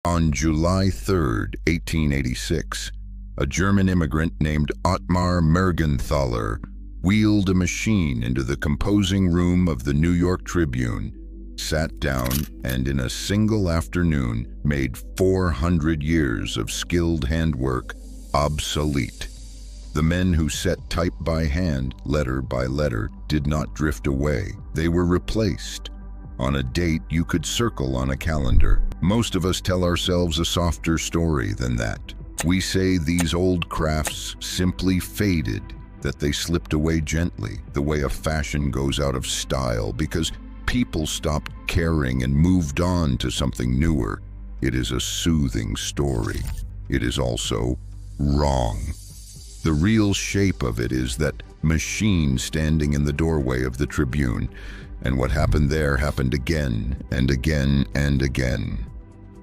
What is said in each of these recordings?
On July 3, 1886, a German immigrant named Ottmar Mergenthaler wheeled a machine into the composing room of the New York Tribune, sat down, and in a single afternoon made 400 years of skilled handwork obsolete. The men who set type by hand, letter by letter, did not drift away. They were replaced. On a date you could circle on a calendar. Most of us tell ourselves a softer story than that. We say these old crafts simply faded, that they slipped away gently, the way a fashion goes out of style, because people stopped caring and moved on to something newer. It is a soothing story. It is also wrong. The real shape of it is that machine standing in the doorway of the Tribune, and what happened there happened again and again and again.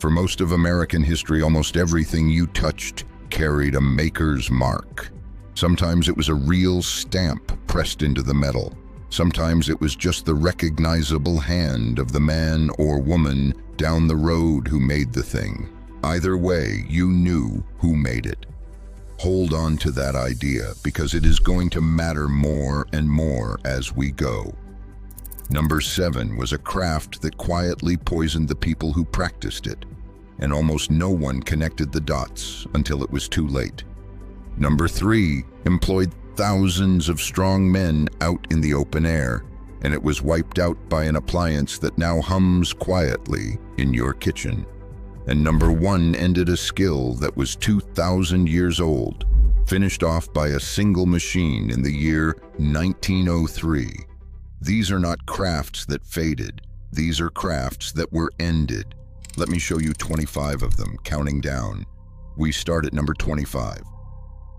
For most of American history, almost everything you touched carried a maker's mark. Sometimes it was a real stamp pressed into the metal. Sometimes it was just the recognizable hand of the man or woman down the road who made the thing. Either way, you knew who made it. Hold on to that idea, because it is going to matter more and more as we go. Number 7 was a craft that quietly poisoned the people who practiced it, and almost no one connected the dots until it was too late. Number 3 employed thousands of strong men out in the open air, and it was wiped out by an appliance that now hums quietly in your kitchen. And number 1 ended a skill that was 2,000 years old, finished off by a single machine in the year 1903. These are not crafts that faded. These are crafts that were ended. Let me show you 25 of them, counting down. We start at number 25.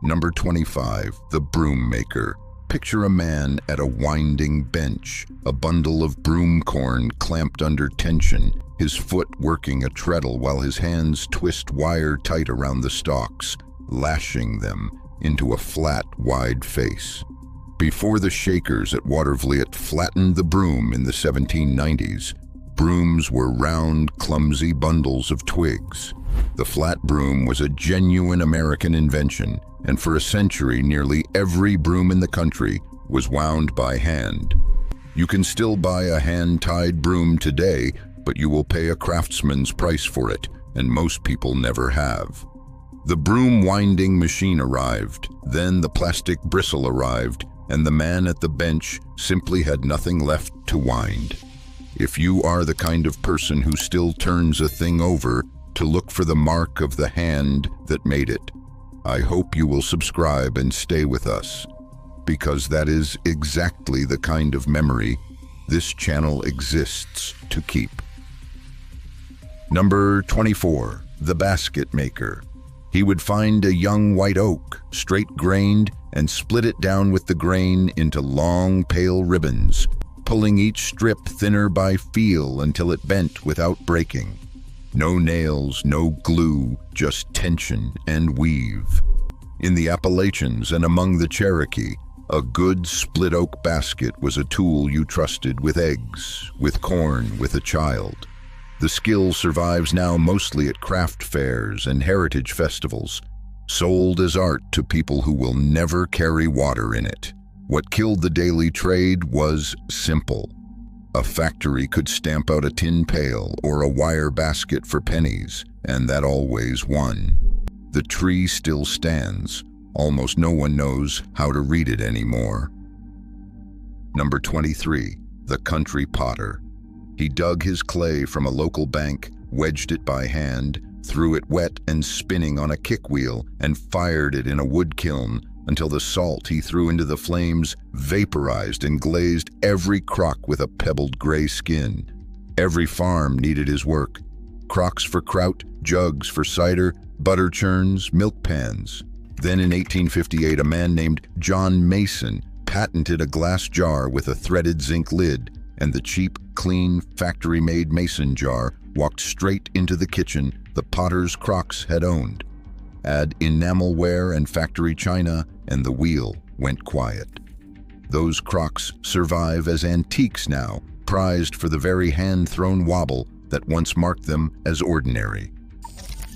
Number 25, the broom maker. Picture a man at a winding bench, a bundle of broom corn clamped under tension, his foot working a treadle while his hands twist wire tight around the stalks, lashing them into a flat, wide face. Before the shakers at Watervliet flattened the broom in the 1790s, brooms were round, clumsy bundles of twigs. The flat broom was a genuine American invention, and for a century nearly every broom in the country was wound by hand. You can still buy a hand-tied broom today, but you will pay a craftsman's price for it, and most people never have. The broom winding machine arrived, then the plastic bristle arrived, and the man at the bench simply had nothing left to wind. If you are the kind of person who still turns a thing over to look for the mark of the hand that made it, I hope you will subscribe and stay with us, because that is exactly the kind of memory this channel exists to keep. Number 24, the basket maker. He would find a young white oak, straight-grained, and split it down with the grain into long, pale ribbons, pulling each strip thinner by feel until it bent without breaking. No nails, no glue, just tension and weave. In the Appalachians and among the Cherokee, a good split oak basket was a tool you trusted with eggs, with corn, with a child. The skill survives now mostly at craft fairs and heritage festivals, sold as art to people who will never carry water in it. What killed the daily trade was simple. A factory could stamp out a tin pail or a wire basket for pennies, and that always won. The tree still stands. Almost no one knows how to read it anymore. Number 23, the country potter. He dug his clay from a local bank, wedged it by hand, threw it wet and spinning on a kick wheel, and fired it in a wood kiln until the salt he threw into the flames vaporized and glazed every crock with a pebbled gray skin. Every farm needed his work. Crocks for kraut, jugs for cider, butter churns, milk pans. Then in 1858, a man named John Mason patented a glass jar with a threaded zinc lid, and the cheap, clean, factory-made mason jar walked straight into the kitchen the potter's crocks had owned. Add enamelware and factory china, and the wheel went quiet. Those crocks survive as antiques now, prized for the very hand-thrown wobble that once marked them as ordinary.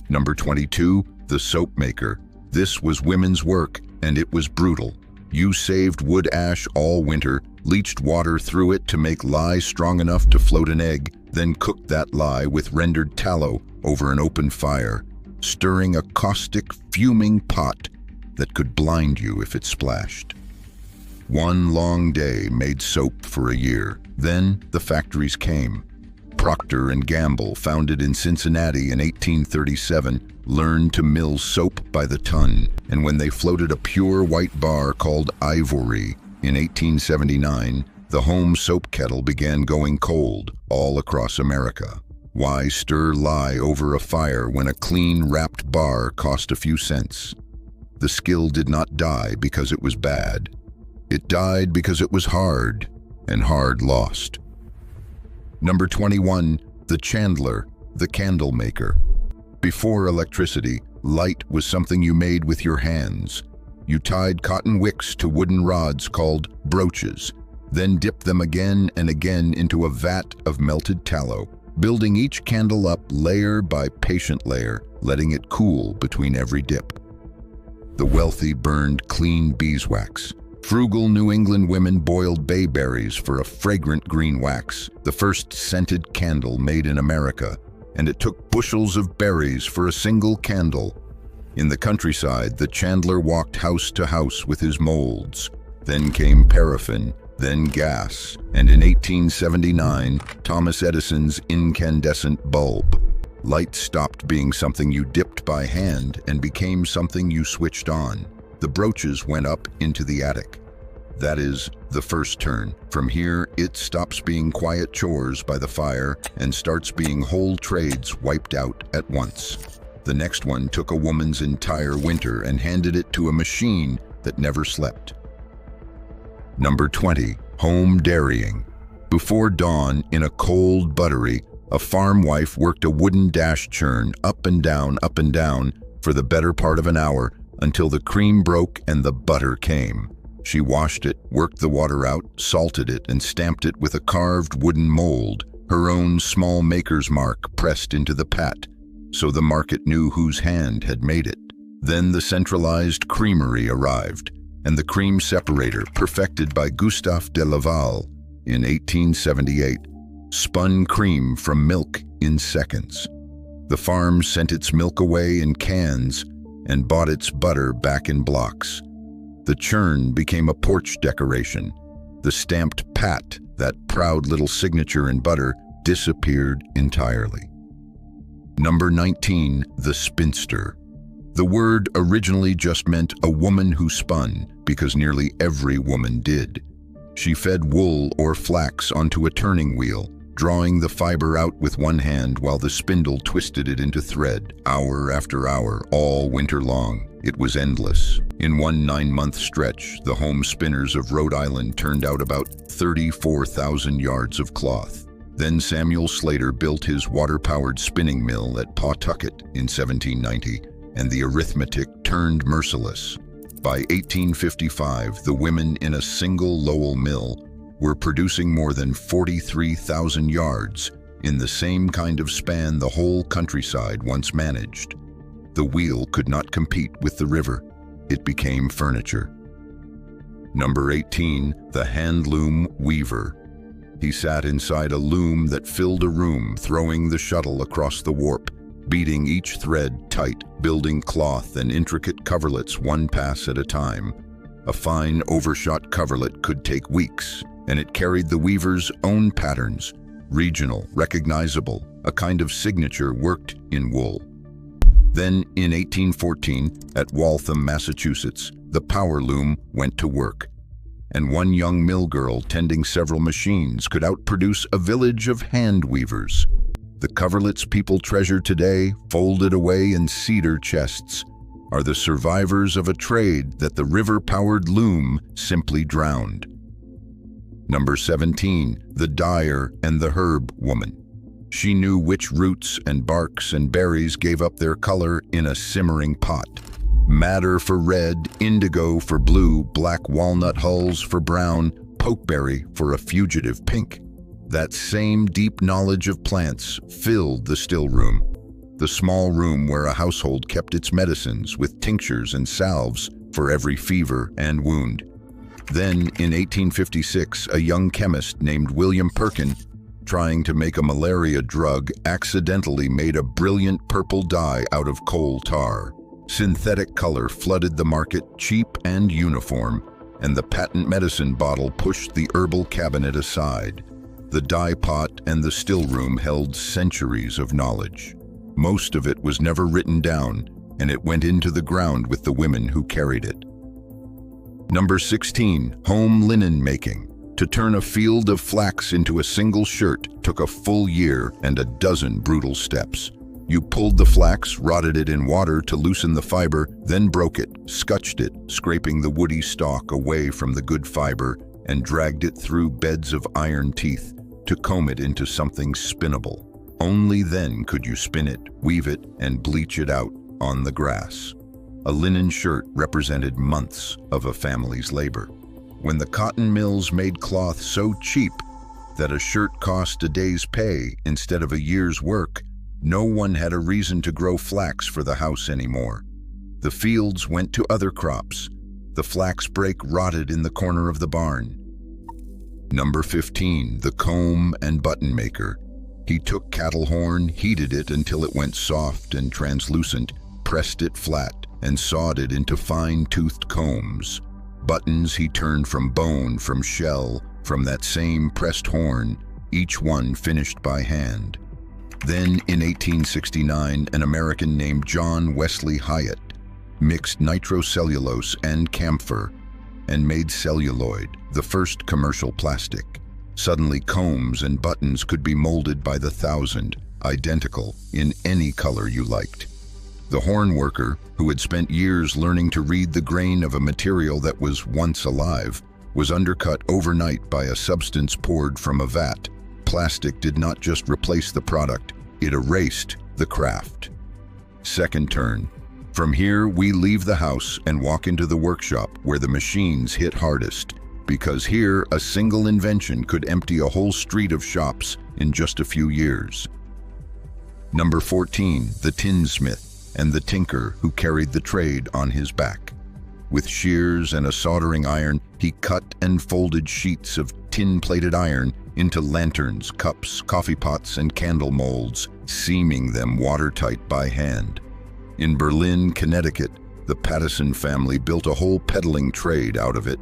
Number 22, the soap maker. This was women's work, and it was brutal. You saved wood ash all winter, leached water through it to make lye strong enough to float an egg, then cooked that lye with rendered tallow over an open fire, stirring a caustic, fuming pot that could blind you if it splashed. One long day made soap for a year. Then the factories came. Procter & Gamble, founded in Cincinnati in 1837, learned to mill soap by the ton, and when they floated a pure white bar called ivory in 1879, the home soap kettle began going cold all across America. Why stir lye over a fire when a clean wrapped bar cost a few cents? The skill did not die because it was bad. It died because it was hard, and hard lost. Number 21, the chandler, the candle maker. Before electricity, light was something you made with your hands. You tied cotton wicks to wooden rods called brooches, then dipped them again and again into a vat of melted tallow, building each candle up layer by patient layer, letting it cool between every dip. The wealthy burned clean beeswax. Frugal New England women boiled bayberries for a fragrant green wax, the first scented candle made in America, and it took bushels of berries for a single candle. In the countryside, the chandler walked house to house with his molds. Then came paraffin, then gas, and in 1879, Thomas Edison's incandescent bulb. Light stopped being something you dipped by hand and became something you switched on. The brooches went up into the attic. That is the first turn. From here, it stops being quiet chores by the fire and starts being whole trades wiped out at once. The next one took a woman's entire winter and handed it to a machine that never slept. Number 20, home dairying. Before dawn, in a cold buttery, a farm wife worked a wooden dash churn up and down for the better part of an hour until the cream broke and the butter came. She washed it, worked the water out, salted it, and stamped it with a carved wooden mold, her own small maker's mark pressed into the pat, so the market knew whose hand had made it. Then the centralized creamery arrived, and the cream separator, perfected by Gustave de Laval in 1878, spun cream from milk in seconds. The farm sent its milk away in cans and bought its butter back in blocks. The churn became a porch decoration. The stamped pat, that proud little signature in butter, disappeared entirely. Number 19, the spinster. The word originally just meant a woman who spun, because nearly every woman did. She fed wool or flax onto a turning wheel, drawing the fiber out with one hand while the spindle twisted it into thread, hour after hour, all winter long. It was endless. In one 9-month stretch, the home spinners of Rhode Island turned out about 34,000 yards of cloth. Then Samuel Slater built his water-powered spinning mill at Pawtucket in 1790, and the arithmetic turned merciless. By 1855, the women in a single Lowell mill were producing more than 43,000 yards in the same kind of span the whole countryside once managed. The wheel could not compete with the river. It became furniture. Number 18, the handloom weaver. He sat inside a loom that filled a room, throwing the shuttle across the warp, beating each thread tight, building cloth and intricate coverlets one pass at a time. A fine overshot coverlet could take weeks, and it carried the weaver's own patterns, regional, recognizable, a kind of signature worked in wool. Then, in 1814, at Waltham, Massachusetts, the power loom went to work, and one young mill girl tending several machines could outproduce a village of hand weavers. The coverlets people treasure today, folded away in cedar chests, are the survivors of a trade that the river-powered loom simply drowned. Number 17, the dyer and the herb woman. She knew which roots and barks and berries gave up their color in a simmering pot. Madder for red, indigo for blue, black walnut hulls for brown, pokeberry for a fugitive pink. That same deep knowledge of plants filled the still room. the small room where a household kept its medicines with tinctures and salves for every fever and wound. Then, in 1856, a young chemist named William Perkin, trying to make a malaria drug, accidentally made a brilliant purple dye out of coal tar. Synthetic color flooded the market, cheap and uniform, and the patent medicine bottle pushed the herbal cabinet aside. The dye pot and the still room held centuries of knowledge. Most of it was never written down, and it went into the ground with the women who carried it. Number 16, home linen making. To turn a field of flax into a single shirt took a full year and a dozen brutal steps. You pulled the flax, rotted it in water to loosen the fiber, then broke it, scutched it, scraping the woody stalk away from the good fiber, and dragged it through beds of iron teeth to comb it into something spinnable. Only then could you spin it, weave it, and bleach it out on the grass. A linen shirt represented months of a family's labor. When the cotton mills made cloth so cheap that a shirt cost a day's pay instead of a year's work, no one had a reason to grow flax for the house anymore. The fields went to other crops. The flax brake rotted in the corner of the barn. Number 15, the comb and button maker. He took cattle horn, heated it until it went soft and translucent, pressed it flat, and sawed it into fine-toothed combs. Buttons he turned from bone, from shell, from that same pressed horn, each one finished by hand. Then, in 1869, an American named John Wesley Hyatt mixed nitrocellulose and camphor and made celluloid, the first commercial plastic. Suddenly, combs and buttons could be molded by the thousand, identical, in any color you liked. The horn worker, who had spent years learning to read the grain of a material that was once alive, was undercut overnight by a substance poured from a vat. Plastic did not just replace the product, it erased the craft. Second turn. From here, we leave the house and walk into the workshop where the machines hit hardest, because here a single invention could empty a whole street of shops in just a few years. Number 14, the tinsmith and the tinker who carried the trade on his back. With shears and a soldering iron, he cut and folded sheets of tin-plated iron into lanterns, cups, coffee pots, and candle molds, seaming them watertight by hand. In Berlin, Connecticut, the Pattison family built a whole peddling trade out of it,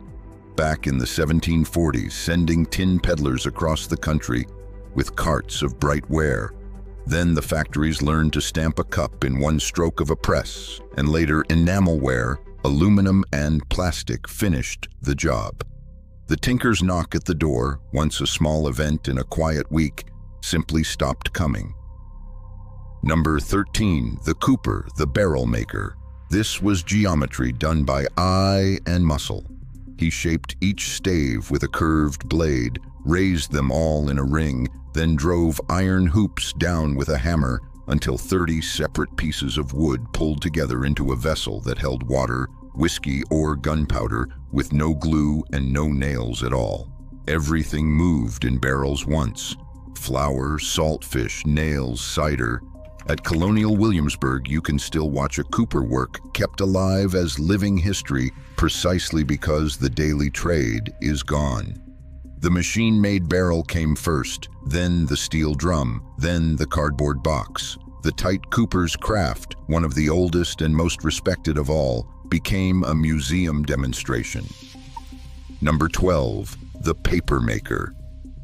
back in the 1740s, sending tin peddlers across the country with carts of bright ware. Then the factories learned to stamp a cup in one stroke of a press, and later enamelware, aluminum and plastic finished the job. The tinker's knock at the door, once a small event in a quiet week, simply stopped coming. Number 13, the cooper, the barrel maker. This was geometry done by eye and muscle. He shaped each stave with a curved blade, raised them all in a ring, then drove iron hoops down with a hammer until 30 separate pieces of wood pulled together into a vessel that held water, whiskey, or gunpowder with no glue and no nails at all. Everything moved in barrels once: flour, saltfish, nails, cider. At Colonial Williamsburg, you can still watch a cooper work kept alive as living history precisely because the daily trade is gone. The machine-made barrel came first, then the steel drum, then the cardboard box. The tight cooper's craft, one of the oldest and most respected of all, became a museum demonstration. Number 12, the paper maker.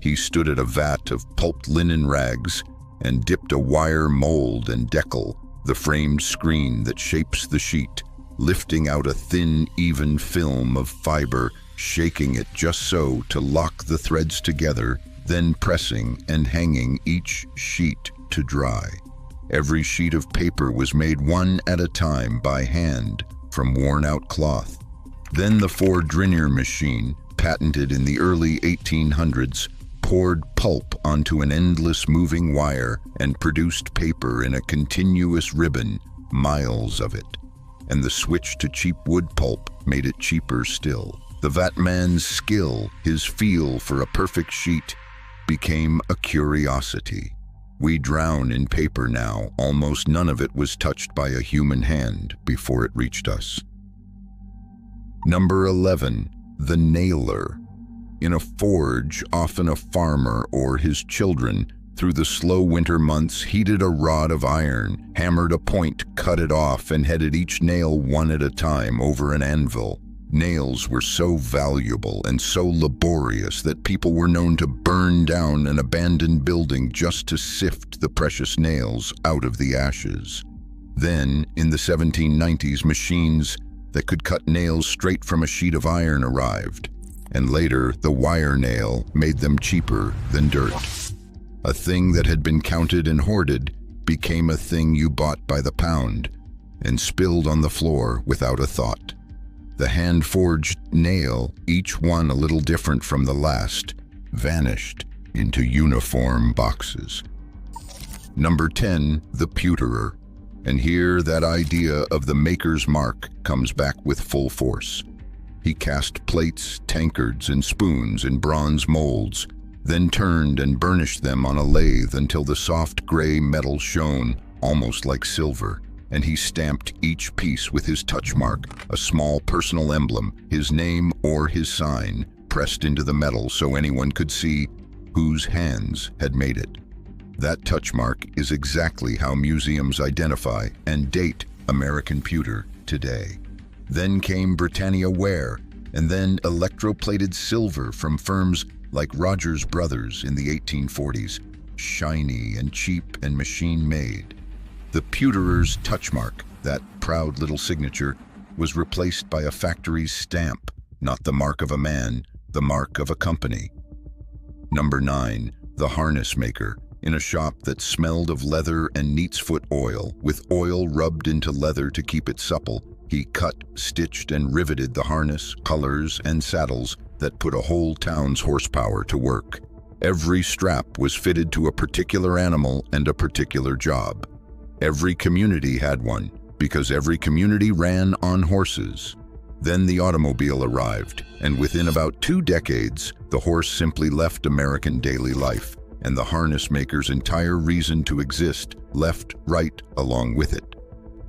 He stood at a vat of pulped linen rags and dipped a wire mold and decal, the framed screen that shapes the sheet, lifting out a thin, even film of fiber, shaking it just so to lock the threads together, then pressing and hanging each sheet to dry. Every sheet of paper was made one at a time by hand from worn-out cloth. Then the Ford-Drinier machine, patented in the early 1800s, poured pulp onto an endless moving wire and produced paper in a continuous ribbon, miles of it. And the switch to cheap wood pulp made it cheaper still. The vatman's skill, his feel for a perfect sheet, became a curiosity. We drown in paper now. Almost none of it was touched by a human hand before it reached us. Number 11, the nailer. In a forge, often a farmer or his children, through the slow winter months, heated a rod of iron, hammered a point, cut it off, and headed each nail one at a time over an anvil. Nails were so valuable and so laborious that people were known to burn down an abandoned building just to sift the precious nails out of the ashes. Then, in the 1790s, machines that could cut nails straight from a sheet of iron arrived, and later the wire nail made them cheaper than dirt. A thing that had been counted and hoarded became a thing you bought by the pound and spilled on the floor without a thought. The hand-forged nail, each one a little different from the last, vanished into uniform boxes. Number 10, the pewterer. And here that idea of the maker's mark comes back with full force. He cast plates, tankards, and spoons in bronze molds, then turned and burnished them on a lathe until the soft gray metal shone almost like silver, and he stamped each piece with his touch mark, a small personal emblem, his name or his sign, pressed into the metal so anyone could see whose hands had made it. That touch mark is exactly how museums identify and date American pewter today. Then came Britannia ware, and then electroplated silver from firms like Rogers Brothers in the 1840s, shiny and cheap and machine-made. The pewterer's touch mark, that proud little signature, was replaced by a factory's stamp, not the mark of a man, the mark of a company. Number 9, the harness maker. In a shop that smelled of leather and neat's foot oil, with oil rubbed into leather to keep it supple, he cut, stitched, and riveted the harness, colors, and saddles that put a whole town's horsepower to work. Every strap was fitted to a particular animal and a particular job. Every community had one, because every community ran on horses. Then the automobile arrived, and within about 2 decades, the horse simply left American daily life, and the harness maker's entire reason to exist left right along with it.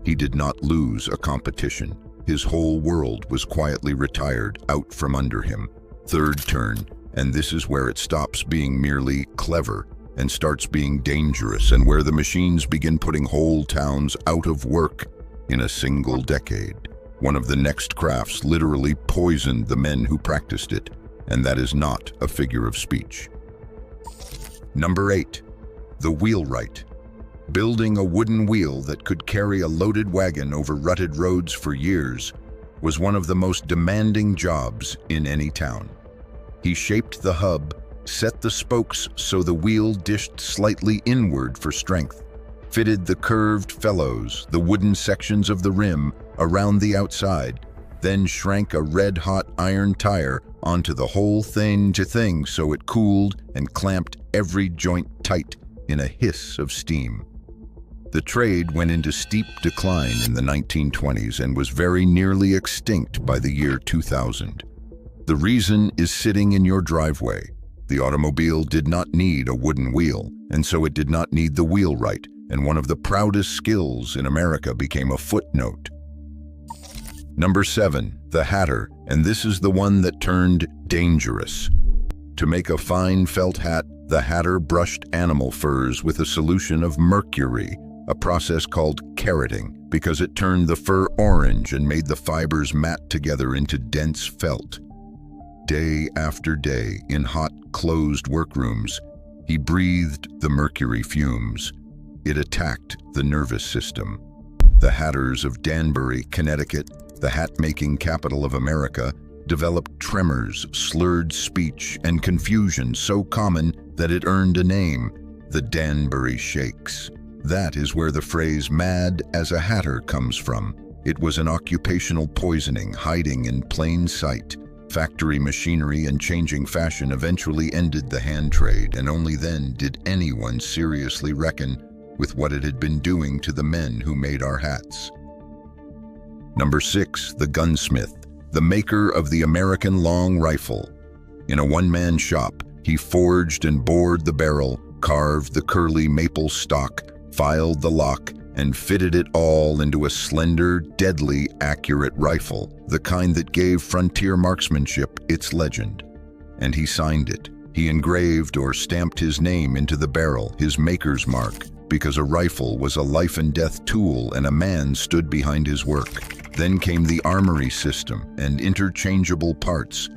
He did not lose a competition. His whole world was quietly retired out from under him. Third turn, and this is where it stops being merely clever and starts being dangerous, and where the machines begin putting whole towns out of work in a single decade. One of the next crafts literally poisoned the men who practiced it, and that is not a figure of speech. Number 8, the wheelwright. Building a wooden wheel that could carry a loaded wagon over rutted roads for years was one of the most demanding jobs in any town. He shaped the hub, set the spokes so the wheel dished slightly inward for strength, fitted the curved felloes, the wooden sections of the rim, around the outside, then shrank a red-hot iron tire onto the whole thing so it cooled and clamped every joint tight in a hiss of steam. The trade went into steep decline in the 1920s and was very nearly extinct by the year 2000. The reason is sitting in your driveway. The automobile did not need a wooden wheel, and so it did not need the wheelwright, and one of the proudest skills in America became a footnote. Number 7, the hatter, and this is the one that turned dangerous. To make a fine felt hat, the hatter brushed animal furs with a solution of mercury, a process called carroting, because it turned the fur orange and made the fibers mat together into dense felt. Day after day, in hot, closed workrooms, he breathed the mercury fumes. It attacked the nervous system. The hatters of Danbury, Connecticut, the hat-making capital of America, developed tremors, slurred speech, and confusion so common that it earned a name, the Danbury Shakes. That is where the phrase "mad as a hatter" comes from. It was an occupational poisoning hiding in plain sight. Factory machinery and changing fashion eventually ended the hand trade, and only then did anyone seriously reckon with what it had been doing to the men who made our hats. Number 6, the gunsmith, the maker of the American long rifle. In a one-man shop, he forged and bored the barrel, carved the curly maple stock, filed the lock, and fitted it all into a slender, deadly, accurate rifle, the kind that gave frontier marksmanship its legend. And he signed it. He engraved or stamped his name into the barrel, his maker's mark, because a rifle was a life-and-death tool and a man stood behind his work. Then came the armory system and interchangeable parts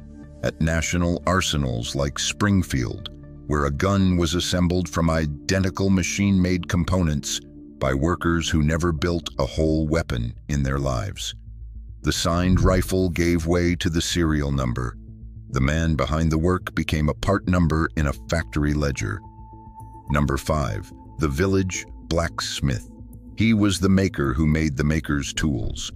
at national arsenals like Springfield, where a gun was assembled from identical machine-made components by workers who never built a whole weapon in their lives. The signed rifle gave way to the serial number. The man behind the work became a part number in a factory ledger. Number 5, the village blacksmith. He was the maker who made the maker's tools.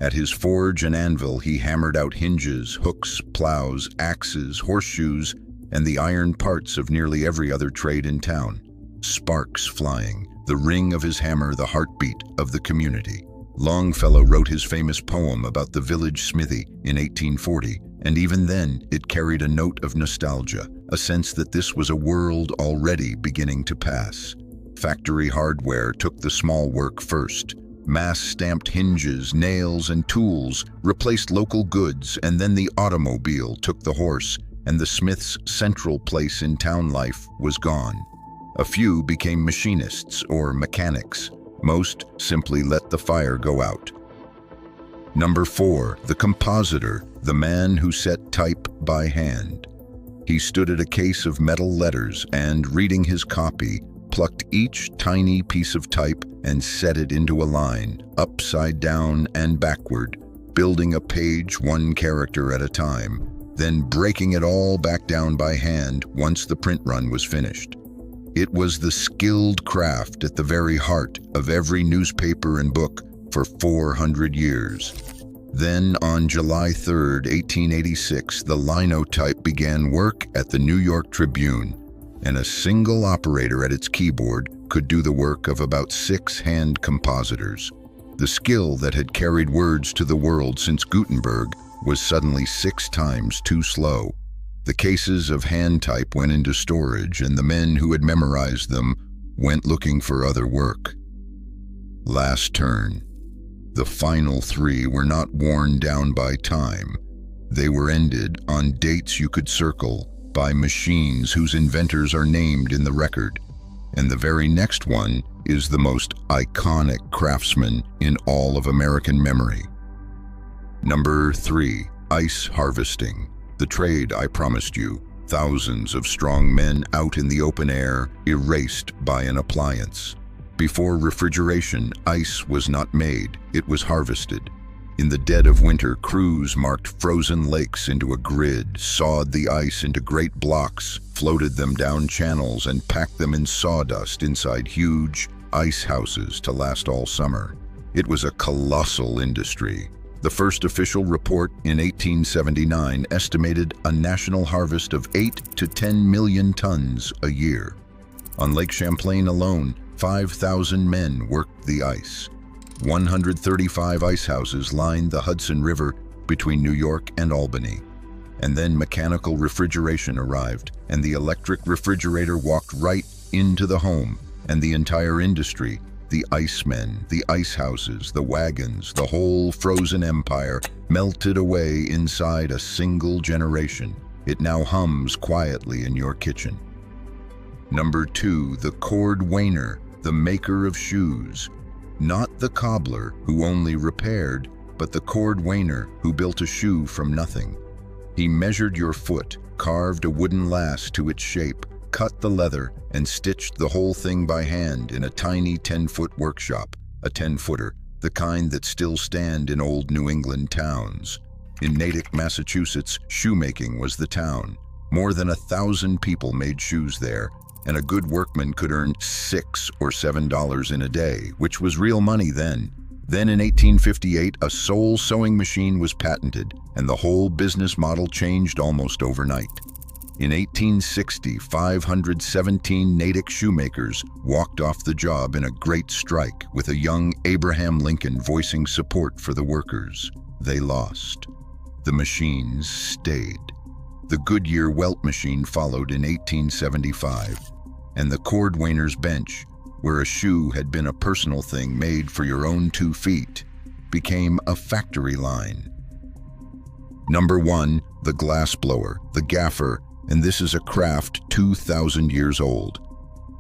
At his forge and anvil, he hammered out hinges, hooks, plows, axes, horseshoes, and the iron parts of nearly every other trade in town. Sparks flying, the ring of his hammer the heartbeat of the community. Longfellow wrote his famous poem about the village smithy in 1840, and even then it carried a note of nostalgia, a sense that this was a world already beginning to pass. Factory hardware took the small work first. Mass-stamped hinges, nails, and tools replaced local goods, and then the automobile took the horse, and the smith's central place in town life was gone. A few became machinists or mechanics. Most simply let the fire go out. Number 4, the compositor, the man who set type by hand. He stood at a case of metal letters and, reading his copy, plucked each tiny piece of type and set it into a line, upside down and backward, building a page one character at a time, then breaking it all back down by hand once the print run was finished. It was the skilled craft at the very heart of every newspaper and book for 400 years. Then, on July 3, 1886, the linotype began work at the New York Tribune, and a single operator at its keyboard could do the work of about 6 hand compositors. The skill that had carried words to the world since Gutenberg was suddenly 6 times too slow. The cases of hand type went into storage, and the men who had memorized them went looking for other work. Last turn. The final 3 were not worn down by time. They were ended on dates you could circle by machines whose inventors are named in the record. And the very next one is the most iconic craftsman in all of American memory. Number 3, ice harvesting. The trade I promised you. Thousands of strong men out in the open air, erased by an appliance. Before refrigeration, ice was not made, it was harvested. In the dead of winter, crews marked frozen lakes into a grid, sawed the ice into great blocks, floated them down channels, and packed them in sawdust inside huge ice houses to last all summer. It was a colossal industry. The first official report in 1879 estimated a national harvest of 8 to 10 million tons a year. On Lake Champlain alone, 5,000 men worked the ice. 135 ice houses lined the Hudson River between New York and Albany. And then mechanical refrigeration arrived, and the electric refrigerator walked right into the home, and the entire industry, the icemen, the ice houses, the wagons, the whole frozen empire, melted away inside a single generation. It now hums quietly in your kitchen. Number 2, the cordwainer, the maker of shoes. Not the cobbler who only repaired, but the cordwainer who built a shoe from nothing. He measured your foot, carved a wooden lass to its shape, cut the leather, and stitched the whole thing by hand in a tiny 10-foot workshop, a 10-footer, the kind that still stand in old New England towns. In Natick, Massachusetts, shoemaking was the town. More than 1,000 people made shoes there, and a good workman could earn $6 or $7 in a day, which was real money then. Then in 1858, a sole sewing machine was patented, and the whole business model changed almost overnight. In 1860, 517 Natick shoemakers walked off the job in a great strike, with a young Abraham Lincoln voicing support for the workers. They lost. The machines stayed. The Goodyear welt machine followed in 1875. and the cordwainer's bench, where a shoe had been a personal thing made for your own 2 feet, became a factory line. Number 1, the glassblower, the gaffer, and this is a craft 2,000 years old.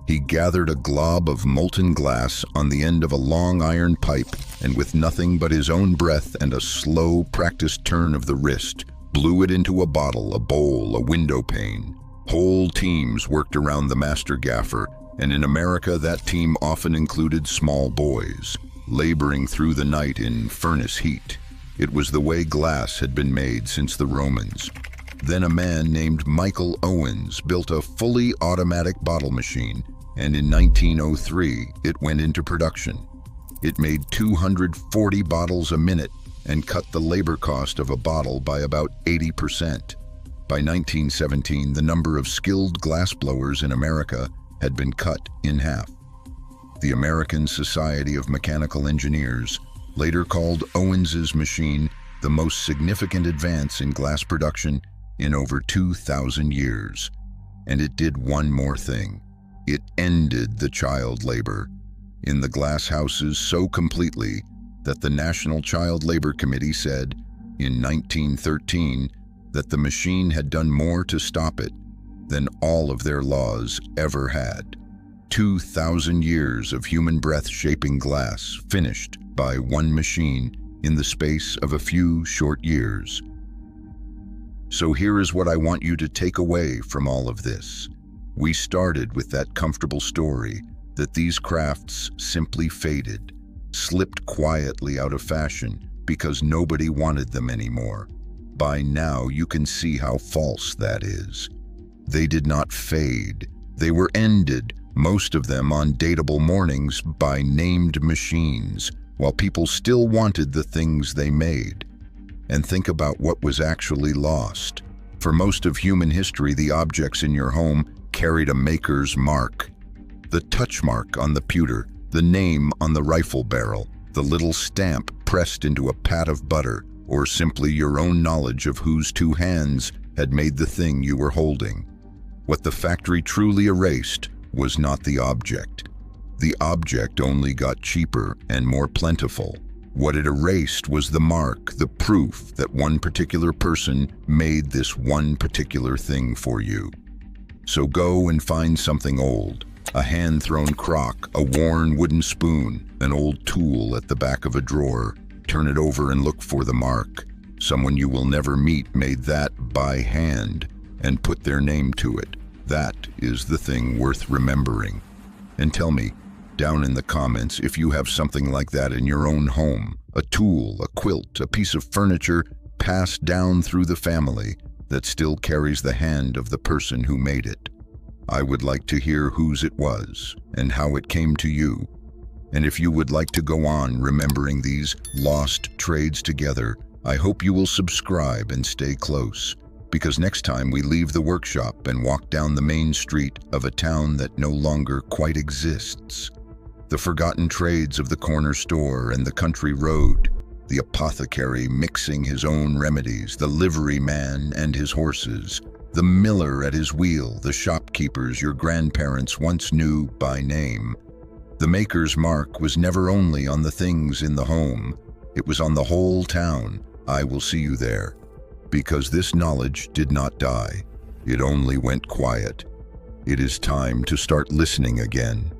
He gathered a glob of molten glass on the end of a long iron pipe, and with nothing but his own breath and a slow, practiced turn of the wrist, blew it into a bottle, a bowl, a window pane. Whole teams worked around the master gaffer, and in America that team often included small boys, laboring through the night in furnace heat. It was the way glass had been made since the Romans. Then a man named Michael Owens built a fully automatic bottle machine, and in 1903 it went into production. It made 240 bottles a minute and cut the labor cost of a bottle by about 80%. By 1917, the number of skilled glassblowers in America had been cut in half. The American Society of Mechanical Engineers later called Owens's machine the most significant advance in glass production in over 2,000 years. And it did one more thing. It ended the child labor in the glass houses so completely that the National Child Labor Committee said in 1913 that the machine had done more to stop it than all of their laws ever had. 2,000 years of human breath shaping glass finished by one machine in the space of a few short years. So here is what I want you to take away from all of this. We started with that comfortable story that these crafts simply faded, slipped quietly out of fashion because nobody wanted them anymore. By now you can see how false that is. They did not fade. They were ended, most of them on dateable mornings, by named machines, while people still wanted the things they made. And think about what was actually lost. For most of human history, the objects in your home carried a maker's mark. The touch mark on the pewter, the name on the rifle barrel, the little stamp pressed into a pat of butter, or simply your own knowledge of whose 2 hands had made the thing you were holding. What the factory truly erased was not the object. The object only got cheaper and more plentiful. What it erased was the mark, the proof that one particular person made this one particular thing for you. So go and find something old, a hand-thrown crock, a worn wooden spoon, an old tool at the back of a drawer. Turn it over and look for the mark. Someone you will never meet made that by hand and put their name to it. That is the thing worth remembering. And tell me, down in the comments, if you have something like that in your own home, a tool, a quilt, a piece of furniture passed down through the family that still carries the hand of the person who made it. I would like to hear whose it was and how it came to you. And if you would like to go on remembering these lost trades together, I hope you will subscribe and stay close, because next time we leave the workshop and walk down the main street of a town that no longer quite exists. The forgotten trades of the corner store and the country road, the apothecary mixing his own remedies, the livery man and his horses, the miller at his wheel, the shopkeepers your grandparents once knew by name. The maker's mark was never only on the things in the home, it was on the whole town. I will see you there, because this knowledge did not die. It only went quiet. It is time to start listening again.